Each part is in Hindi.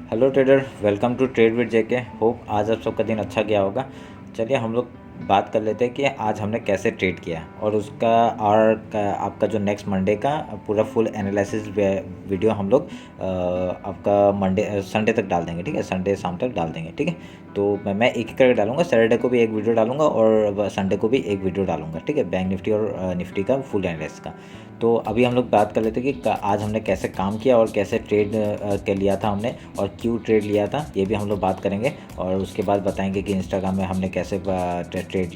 Hello trader, welcome to trade with JK. Hope आज आप सबका दिन अच्छा गया होगा। चलिए हम लोग बात कर लेते हैं कि आज हमने कैसे ट्रेड किया और उसका और आपका जो नेक्स्ट मंडे का पूरा फुल एनालिसिस वीडियो हम लोग आपका मंडे संडे तक डाल देंगे। ठीक है, संडे शाम तक डाल देंगे। ठीक है, तो मैं एक एक करके डालूंगा। सैटरडे को भी एक वीडियो डालूंगा और संडे को भी एक वीडियो डालूंगा। ठीक है, बैंक निफ्टी और निफ्टी का फुल एनालिसिस का। तो अभी हम लोग बात कर लेते हैं कि आज हमने कैसे काम किया और कैसे ट्रेड के लिया था हमने और क्यों ट्रेड लिया था, ये भी हम लोग बात करेंगे। और उसके बाद बताएंगे कि इंस्टाग्राम में हमने कैसे ट्रेड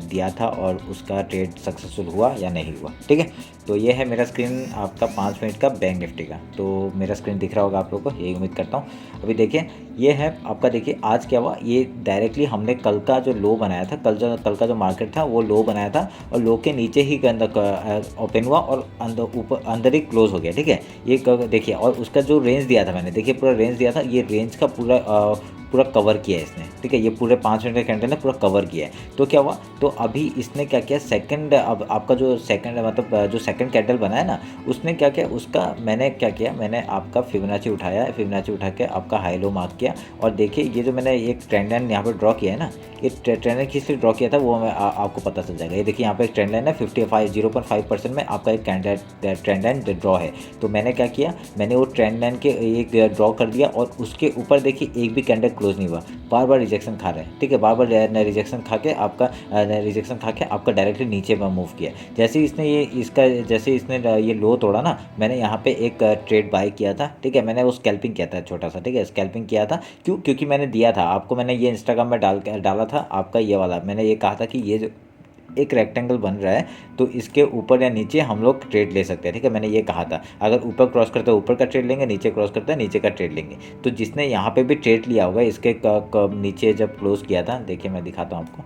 दिया था और उसका ट्रेड सक्सेसफुल हुआ या नहीं हुआ। ठीक है, तो ये है मेरा स्क्रीन आपका 5 मिनट का बैंक निफ्टी का। तो मेरा स्क्रीन दिख रहा होगा आप लोग को, यही उम्मीद करता हूँ। अभी देखिए ये है आपका, देखिए आज क्या हुआ। ये डायरेक्टली हमने कल का जो लो बनाया था, कल का जो मार्केट था वो लो बनाया था और लो के नीचे ही अंदर ओपन हुआ और अंदर ही क्लोज हो गया। ठीक है, ये देखिए, और उसका जो रेंज दिया था मैंने, देखिए पूरा रेंज दिया था, ये रेंज का पूरा कवर किया है इसने। ठीक है, ये पूरे 5 मिनट का कैंडल ने पूरा कवर किया है। तो क्या हुआ, तो अभी इसने क्या किया, सेकंड, अब आपका जो सेकंड मतलब जो सेकंड कैंडल बना है ना, उसने क्या किया, उसका मैंने क्या किया, मैंने आपका फिबोनाची उठाया, फिबोनाची उठा के आपका हाई लो मार्क किया। और देखिए ये जो मैंने एक ट्रेंड लाइन यहाँ पर ड्रॉ किया है ना, ये ट्रेंड लाइन किस लिए ड्रॉ किया था वो आपको पता चल जाएगा। ये देखिए यहाँ पे एक ट्रेंड लाइन है, 0.5% में आपका एक ट्रेंड लाइन ड्रॉ है। तो मैंने क्या किया, मैंने वो ट्रेंड लाइन के एक ड्रॉ कर दिया और उसके ऊपर देखिए एक भी कैंडल क्लोज नहीं हुआ, बार बार रिजेक्शन खा रहे हैं। ठीक है, बार बार रिजेक्शन खा के आपका डायरेक्टली नीचे में मूव किया। जैसे इसने ये लो तोड़ा ना, मैंने यहाँ पे एक ट्रेड बाय किया था। ठीक है, मैंने वो स्कैल्पिंग किया था छोटा सा। ठीक है, स्कैल्पिंग किया था क्योंकि मैंने दिया था आपको, मैंने ये इंस्टाग्राम में डाला था आपका ये वाला। मैंने ये कहा था कि ये जो एक रेक्टेंगल बन रहा है तो इसके ऊपर या नीचे हम लोग ट्रेड ले सकते हैं। ठीक है, मैंने ये कहा था अगर ऊपर क्रॉस करता है ऊपर का ट्रेड लेंगे, नीचे क्रॉस करता है नीचे का ट्रेड लेंगे। तो जिसने यहाँ पे भी ट्रेड लिया होगा इसके नीचे जब क्लोज किया था, देखिए मैं दिखाता हूँ आपको।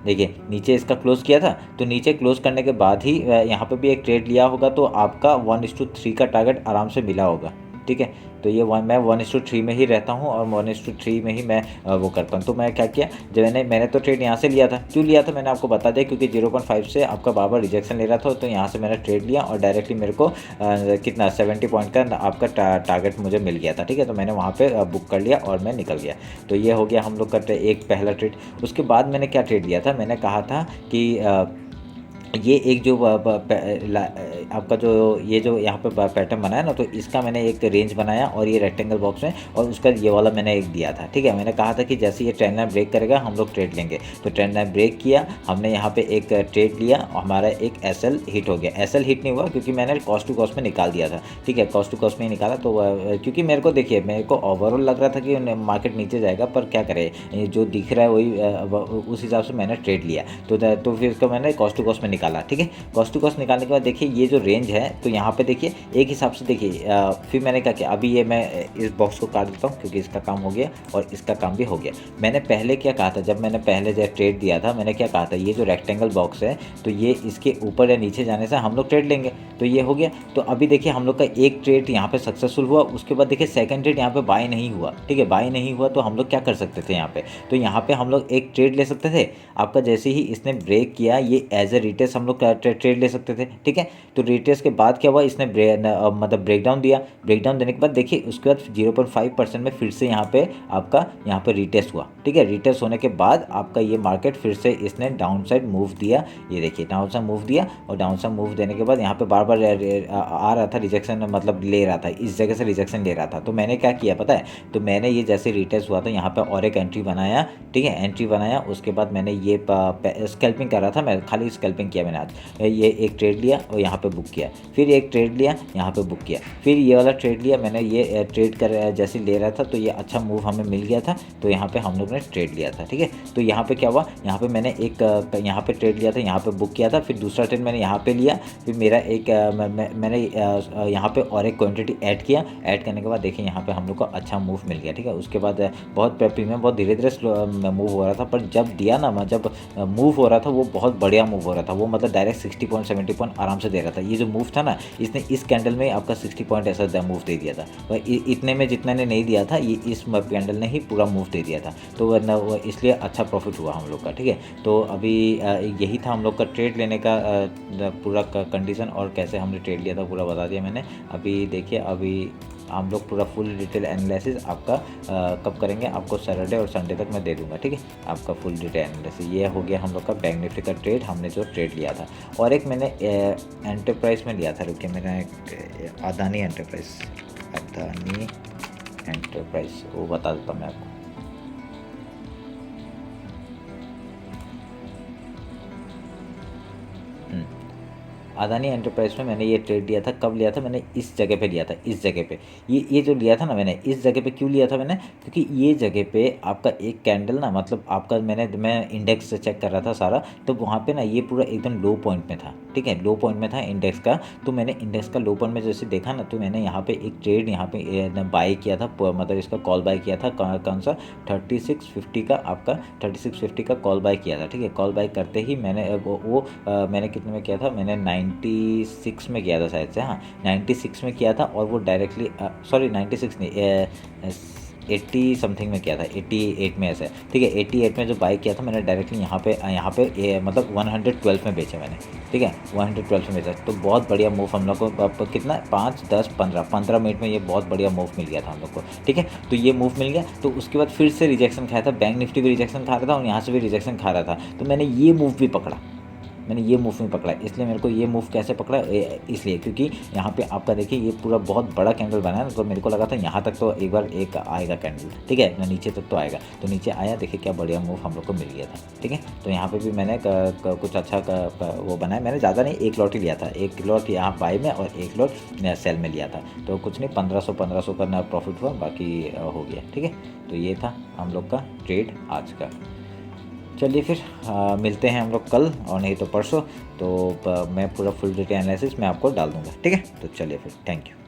देखिए नीचे इसका क्लोज किया था, तो नीचे क्लोज करने के बाद ही यहाँ पे भी एक ट्रेड लिया होगा, तो आपका 1:3 का टारगेट आराम से मिला होगा। ठीक है, तो ये मैं 1:3 में ही रहता हूँ और 1:3 में ही मैं वो करता हूँ। तो मैं क्या किया, जब मैंने तो ट्रेड यहाँ से लिया था। क्यों लिया था मैंने आपको बता दिया, क्योंकि 0.5 से आपका बार बार रिजेक्शन ले रहा था, तो यहाँ से मैंने ट्रेड लिया और डायरेक्टली मेरे को कितना 70 पॉइंट का आपका टारगेट मुझे मिल गया था। ठीक है, तो मैंने वहाँ पर बुक कर लिया और मैं निकल गया। तो ये हो गया हम लोग का एक पहला ट्रेड। उसके बाद मैंने क्या ट्रेड लिया था, मैंने कहा था कि ये एक जो आपका जो ये जो यहाँ पे पैटर्न बनाया ना, तो इसका मैंने एक रेंज बनाया और ये रेक्टेंगल बॉक्स में, और उसका ये वाला मैंने एक दिया था। ठीक है, मैंने कहा था कि जैसे ये ट्रेंड लाइन ब्रेक करेगा हम लोग ट्रेड लेंगे। तो ट्रेंड लाइन ब्रेक किया हमने, यहाँ पे एक ट्रेड लिया, हमारा एक एसएल हिट हो गया। एसएल हिट नहीं हुआ क्योंकि मैंने कॉस्ट टू कॉस्ट में निकाल दिया था। ठीक है, कॉस्ट टू कॉस्ट में ही निकाला। तो क्योंकि मेरे को देखिए, मेरे को ओवरऑल लग रहा था कि मार्केट नीचे जाएगा, पर क्या करे, जो दिख रहा है वही उस हिसाब से मैंने ट्रेड लिया। तो फिर इसको मैंने कॉस्ट टू कॉस्ट में निकाला। ठीक है, कॉस्ट टू कॉस्ट निकालने के बाद देखिए ये जो रेंज है, तो यहाँ पे देखिए एक हिसाब से देखिए फिर मैंने क्या किया, अभी ये मैं इस बॉक्स को काट देता हूँ क्योंकि इसका काम हो गया और इसका काम भी हो गया। मैंने पहले क्या कहा था, जब मैंने पहले जब ट्रेड दिया था, मैंने क्या कहा था, ये जो रेक्टेंगल बॉक्स है तो ये इसके ऊपर या नीचे जाने से हम लोग ट्रेड लेंगे। तो ये हो गया। तो अभी देखिए हम लोग का एक ट्रेड यहाँ पे सक्सेसफुल हुआ। उसके बाद देखिए सेकंड ट्रेड यहाँ पे बाय नहीं हुआ। ठीक है, बाय नहीं हुआ तो हम लोग क्या कर सकते थे यहाँ पे, तो यहाँ पे हम लोग एक ट्रेड ले सकते थे। आपका जैसे ही इसने ब्रेक किया, ये एज ए रिटेस्ट हम लोग ट्रेड ले सकते थे। ठीक है, तो रिटेस्ट के बाद क्या हुआ, इसने मतलब ब्रेकडाउन दिया। ब्रेकडाउन देने के बाद देखिए उसके बाद 0.5% में फिर से यहाँ पे रिटेस्ट हुआ। ठीक है, रिटेस्ट होने के बाद आपका ये मार्केट फिर से इसने डाउन साइड मूव दिया। ये देखिए डाउन साइड मूव दिया, और डाउन साइड मूव देने के बाद यहाँ पे बार बार आ रहा था रिजेक्शन, मतलब ले रहा था, इस जगह से रिजेक्शन ले रहा था। तो मैंने क्या किया पता है, तो मैंने ये जैसे रिटेस्ट हुआ था यहाँ पे और एक एंट्री बनाया। ठीक है, एंट्री बनाया, उसके बाद मैंने ये स्कैल्पिंग कर रहा था, मैं खाली स्कैल्पिंग किया मैंने आज। ये एक ट्रेड लिया और यहाँ पे बुक किया, फिर एक ट्रेड लिया यहाँ पे बुक किया, फिर ये वाला ट्रेड लिया मैंने। ये ट्रेड कर जैसे ले रहा था तो ये अच्छा मूव हमें मिल गया था, तो यहाँ पे हम लोग ने ट्रेड लिया था। ठीक है, तो यहाँ पे क्या हुआ, यहाँ पे मैंने एक यहाँ पे ट्रेड लिया था, यहाँ पे बुक किया था, फिर दूसरा ट्रेड मैंने यहाँ पे लिया, फिर मेरा एक मैंने यहाँ पे और एक क्वान्टिटी ऐड किया। ऐड करने के बाद देखिए यहाँ पे हम लोग को अच्छा मूव मिल गया। ठीक है, उसके बाद बहुत प्रीमियम बहुत धीरे धीरे मूव हो रहा था, पर जब दिया ना, जब मूव हो रहा था वो बहुत बढ़िया मूव हो रहा था। वो मतलब डायरेक्ट 60 पॉइंट 70 पॉइंट आराम से दे रहा था। ये जो मूव था ना, इसने इस कैंडल में आपका 60 पॉइंट ऐसा मूव दे दिया था। और इतने में जितना ने नहीं दिया था, ये इस कैंडल ने ही पूरा मूव दे दिया था। तो वरना इसलिए अच्छा प्रॉफिट हुआ हम लोग का। ठीक है, तो अभी यही था हम लोग का ट्रेड लेने का पूरा कंडीशन, और कैसे हमने ट्रेड लिया था पूरा बता दिया मैंने। अभी देखिए, अभी हम लोग पूरा फुल डिटेल एनालिसिस आपका कब करेंगे, आपको सैटरडे और संडे तक मैं दे दूँगा, ठीक है, आपका फुल डिटेल एनालिसिस। ये हो गया हम लोग का बैंक निफ्टी का ट्रेड, हमने जो ट्रेड लिया था। और एक मैंने एंटरप्राइज में लिया था, रुकिए, मैंने अदानी एंटरप्राइज वो बता देता हूँ मैं आपको। अदानी एंटरप्राइज में मैंने ये ट्रेड लिया था। कब लिया था मैंने, इस जगह पे लिया था, इस जगह पे। ये जो लिया था ना मैंने, इस जगह पे क्यों लिया था मैंने, क्योंकि ये जगह पे आपका एक कैंडल ना, मतलब आपका मैं इंडेक्स से चेक कर रहा था सारा, तो वहाँ पे ना ये पूरा एकदम लो पॉइंट में था, ठीक है, लो पॉइंट में था इंडेक्स का। तो मैंने इंडेक्स का लो पॉइंट में जैसे देखा ना, तो मैंने यहाँ पे एक ट्रेड यहाँ पे बाई किया था, मतलब इसका कॉल बाई किया था। कौन सा 3650 का, आपका 3650 का कॉल बाई किया था, ठीक है। कॉल बाई करते ही मैंने मैंने कितने में किया था, मैंने 96 में किया था शायद से, हाँ 96 में किया था। और वो डायरेक्टली सॉरी 96 नहीं 80 समथिंग में किया था, 88 में ऐसा, ठीक है। 88 में जो बाई किया था मैंने डायरेक्टली यहाँ पे मतलब 112 में बेचा मैंने, ठीक है, 112 में बेचा। तो बहुत बढ़िया मूव हम लोग को, कितना 5 10 15 मिनट में ये बहुत बढ़िया मूव मिल गया था हम लोग को, ठीक है। तो ये मूव मिल गया, तो उसके बाद फिर से रिजेक्शन खाया था, बैंक निफ्टी भी रिजेक्शन खा रहा था और यहाँ से भी रिजेक्शन खा रहा था। तो मैंने ये मूव भी पकड़ा, मैंने ये मूव में पकड़ा। इसलिए मेरे को ये मूव कैसे पकड़ा, इसलिए क्योंकि यहाँ पे आपका देखिए ये पूरा बहुत बड़ा कैंडल बना है ना, तो मेरे को लगा था यहाँ तक तो एक बार एक आएगा कैंडल, ठीक है ना, नीचे तक तो आएगा। तो नीचे आया, देखिए क्या बढ़िया मूव हम लोग को मिल गया था, ठीक है। तो यहाँ पे भी मैंने कुछ अच्छा वो बनाया, मैंने ज़्यादा नहीं, एक लॉट ही लिया था, एक लॉट यहाँ बाई में और एक लॉट सेल में लिया था। तो कुछ नहीं, 1500 का ना प्रॉफिट हुआ, बाकी हो गया, ठीक है। तो ये था हम लोग का ट्रेड आज का। चलिए फिर मिलते हैं हम लोग कल, और नहीं तो परसों। तो मैं पूरा फुल डिटेल एनालिसिस मैं आपको डाल दूँगा, ठीक है। तो चलिए फिर, थैंक यू।